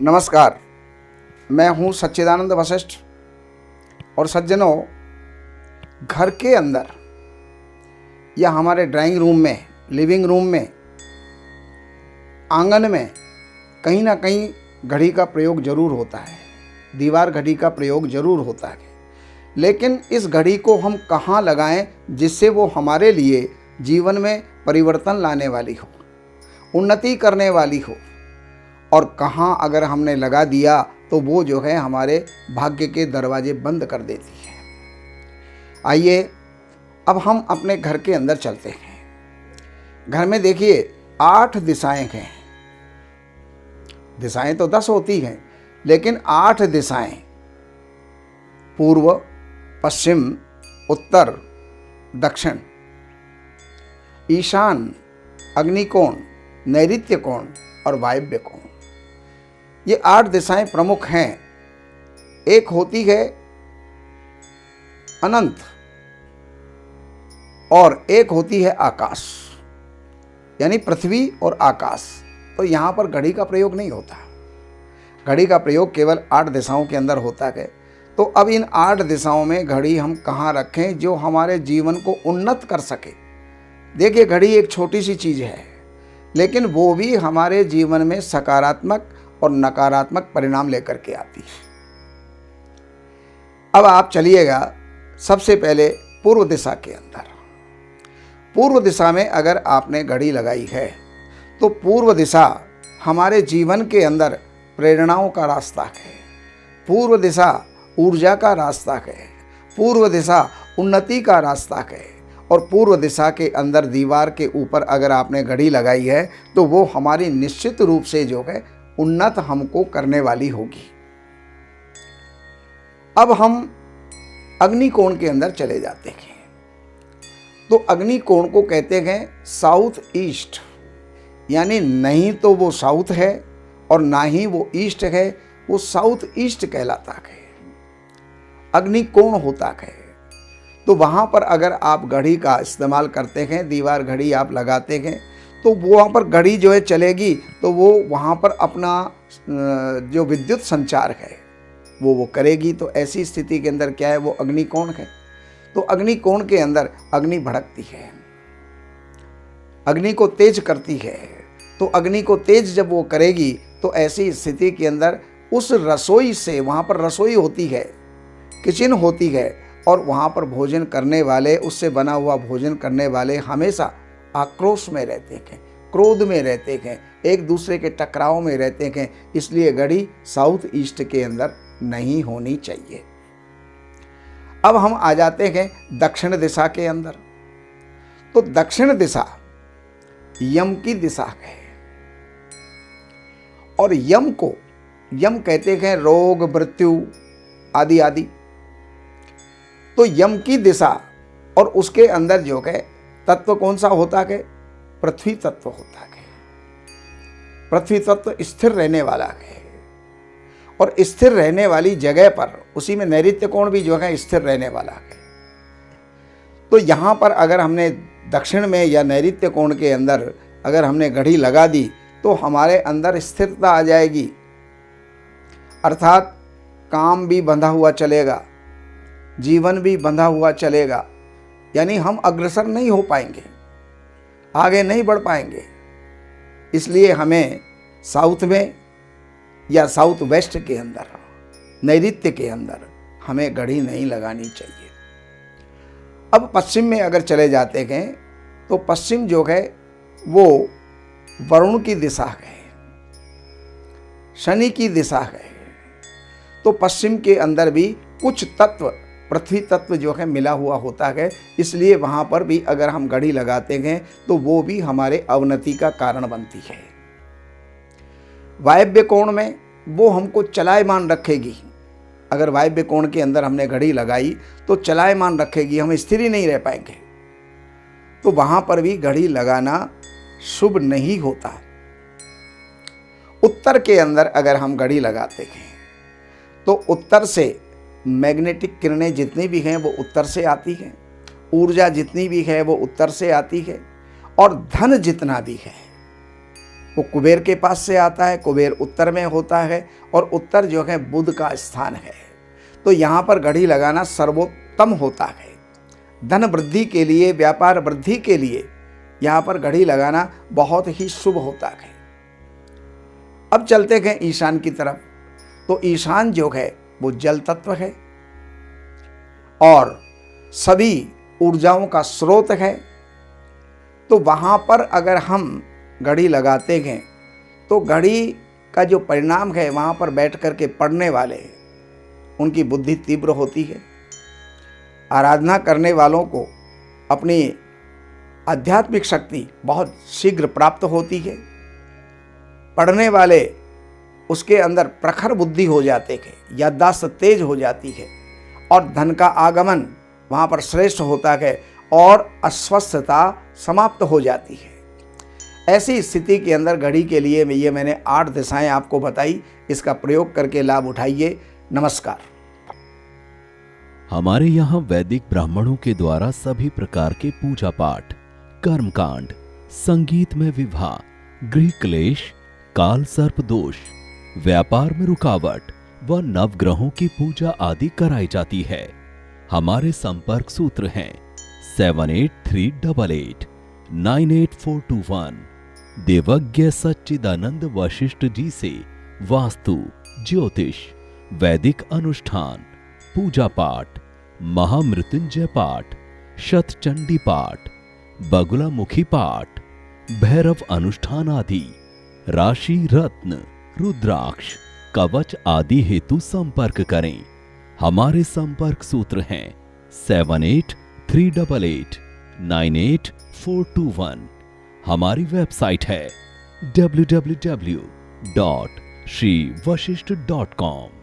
नमस्कार, मैं हूं सच्चिदानंद वशिष्ठ। और सज्जनों, घर के अंदर या हमारे ड्राइंग रूम में, लिविंग रूम में, आंगन में कहीं ना कहीं घड़ी का प्रयोग जरूर होता है, दीवार घड़ी का प्रयोग जरूर होता है। लेकिन इस घड़ी को हम कहाँ लगाएं जिससे वो हमारे लिए जीवन में परिवर्तन लाने वाली हो, उन्नति करने वाली हो, और कहाँ अगर हमने लगा दिया तो वो जो है हमारे भाग्य के दरवाजे बंद कर देती है। आइए अब हम अपने घर के अंदर चलते हैं। घर में देखिए 8 दिशाएं हैं। दिशाएं तो 10 होती हैं, लेकिन 8 दिशाएं, पूर्व, पश्चिम, उत्तर, दक्षिण, ईशान, अग्निकोण, नैऋत्य कोण और वायव्य कोण, ये 8 दिशाएं प्रमुख हैं। एक होती है अनंत और एक होती है आकाश, यानी पृथ्वी और आकाश। तो यहां पर घड़ी का प्रयोग नहीं होता। घड़ी का प्रयोग केवल 8 दिशाओं के अंदर होता है। तो अब इन 8 दिशाओं में घड़ी हम कहां रखें जो हमारे जीवन को उन्नत कर सके। देखिए, घड़ी एक छोटी सी चीज है, लेकिन वो भी हमारे जीवन में सकारात्मक और नकारात्मक परिणाम लेकर के आती है। अब आप चलिएगा सबसे पहले पूर्व दिशा के अंदर। पूर्व दिशा में अगर आपने घड़ी लगाई है तो पूर्व दिशा हमारे जीवन के अंदर प्रेरणाओं का रास्ता है। पूर्व दिशा ऊर्जा का रास्ता है। पूर्व दिशा उन्नति का रास्ता है। और पूर्व दिशा के अंदर दीवार के ऊपर अगर आपने घड़ी लगाई है तो वो हमारी निश्चित रूप से जो है उन्नत हमको करने वाली होगी। अब हम अग्निकोण के अंदर चले जाते हैं। तो अग्निकोण को कहते हैं साउथ ईस्ट, यानी नहीं तो वो साउथ है और ना ही वो ईस्ट है, वो साउथ ईस्ट कहलाता है, अग्निकोण होता है। तो वहां पर अगर आप घड़ी का इस्तेमाल करते हैं, दीवार घड़ी आप लगाते हैं, तो वहाँ पर घड़ी जो है चलेगी, तो वो वहाँ पर अपना जो विद्युत संचार है वो करेगी। तो ऐसी स्थिति के अंदर क्या है, वो अग्निकोण है। तो अग्निकोण के अंदर अग्नि भड़कती है, अग्नि को तेज करती है। तो अग्नि को तेज जब वो करेगी तो ऐसी स्थिति के अंदर उस रसोई से, वहाँ पर रसोई होती है, किचन होती है, और वहाँ पर भोजन करने वाले, उससे बना हुआ भोजन करने वाले हमेशा आक्रोश में रहते हैं, क्रोध में रहते हैं, एक दूसरे के टकराव में रहते हैं। इसलिए घड़ी साउथ ईस्ट के अंदर नहीं होनी चाहिए। अब हम आ जाते हैं दक्षिण दिशा के अंदर। तो दक्षिण दिशा यम की दिशा है, और यम को यम कहते हैं रोग, मृत्यु आदि आदि। तो यम की दिशा और उसके अंदर जो है तत्व कौन सा होता है, पृथ्वी तत्व होता है। पृथ्वी तत्व स्थिर रहने वाला है, और स्थिर रहने वाली जगह पर उसी में नैऋत्य कोण भी जो है स्थिर रहने वाला है। तो यहाँ पर अगर हमने दक्षिण में या नैऋत्य कोण के अंदर अगर हमने घड़ी लगा दी तो हमारे अंदर स्थिरता आ जाएगी, अर्थात काम भी बंधा हुआ चलेगा, जीवन भी बंधा हुआ चलेगा, यानी हम अग्रसर नहीं हो पाएंगे, आगे नहीं बढ़ पाएंगे। इसलिए हमें साउथ में या साउथ वेस्ट के अंदर, नैऋत्य के अंदर हमें घड़ी नहीं लगानी चाहिए। अब पश्चिम में अगर चले जाते हैं तो पश्चिम जो है वो वरुण की दिशा है, शनि की दिशा है। तो पश्चिम के अंदर भी कुछ तत्व, पृथ्वी तत्व जो है मिला हुआ होता है। इसलिए वहाँ पर भी अगर हम घड़ी लगाते हैं तो वो भी हमारे अवनति का कारण बनती है। वायव्य कोण में वो हमको चलायमान रखेगी। अगर वायव्य कोण के अंदर हमने घड़ी लगाई तो चलायमान रखेगी, हम स्थिर ही नहीं रह पाएंगे। तो वहाँ पर भी घड़ी लगाना शुभ नहीं होता। उत्तर के अंदर अगर हम घड़ी लगाते हैं तो उत्तर से मैग्नेटिक किरणें जितनी भी हैं वो उत्तर से आती हैं, ऊर्जा जितनी भी है वो उत्तर से आती है, और धन जितना भी है वो कुबेर के पास से आता है, कुबेर उत्तर में होता है और उत्तर जो है बुध का स्थान है। तो यहाँ पर घड़ी लगाना सर्वोत्तम होता है। धन वृद्धि के लिए, व्यापार वृद्धि के लिए यहाँ पर घड़ी लगाना बहुत ही शुभ होता है। अब चलते हैं ईशान की तरफ। तो ईशान जो है वो जल तत्व है और सभी ऊर्जाओं का स्रोत है। तो वहाँ पर अगर हम घड़ी लगाते हैं तो घड़ी का जो परिणाम है, वहाँ पर बैठ कर के पढ़ने वाले हैं उनकी बुद्धि तीव्र होती है। आराधना करने वालों को अपनी आध्यात्मिक शक्ति बहुत शीघ्र प्राप्त होती है। पढ़ने वाले उसके अंदर प्रखर बुद्धि हो जाते हैं, याददाश्त तेज हो जाती है और धन का आगमन वहाँ पर श्रेष्ठ होता है और अस्वस्थता समाप्त हो जाती है। ऐसी स्थिति के अंदर घड़ी के लिए मैंने 8 दिशाएं आपको बताई। इसका प्रयोग करके लाभ उठाइए। नमस्कार। हमारे यहाँ वैदिक ब्राह्मणों के द्वारा सभी प्रकार के पूजा पाठ, कर्मकांड, संगीत में विवाह, गृह क्लेश, काल सर्प दोष, व्यापार में रुकावट व नवग्रहों की पूजा आदि कराई जाती है। हमारे संपर्क सूत्र हैं 7838 98421। देवज्ञ सच्चिदानंद वशिष्ठ जी से वास्तु, ज्योतिष, वैदिक अनुष्ठान, पूजा पाठ, महामृत्युंजय पाठ, शतचंडी पाठ, बगुलामुखी पाठ, भैरव अनुष्ठान आदि, राशि रत्न, रुद्राक्ष, कवच आदि हेतु संपर्क करें। हमारे संपर्क सूत्र हैं 7838 98421। हमारी वेबसाइट है www.shrivashishth.com।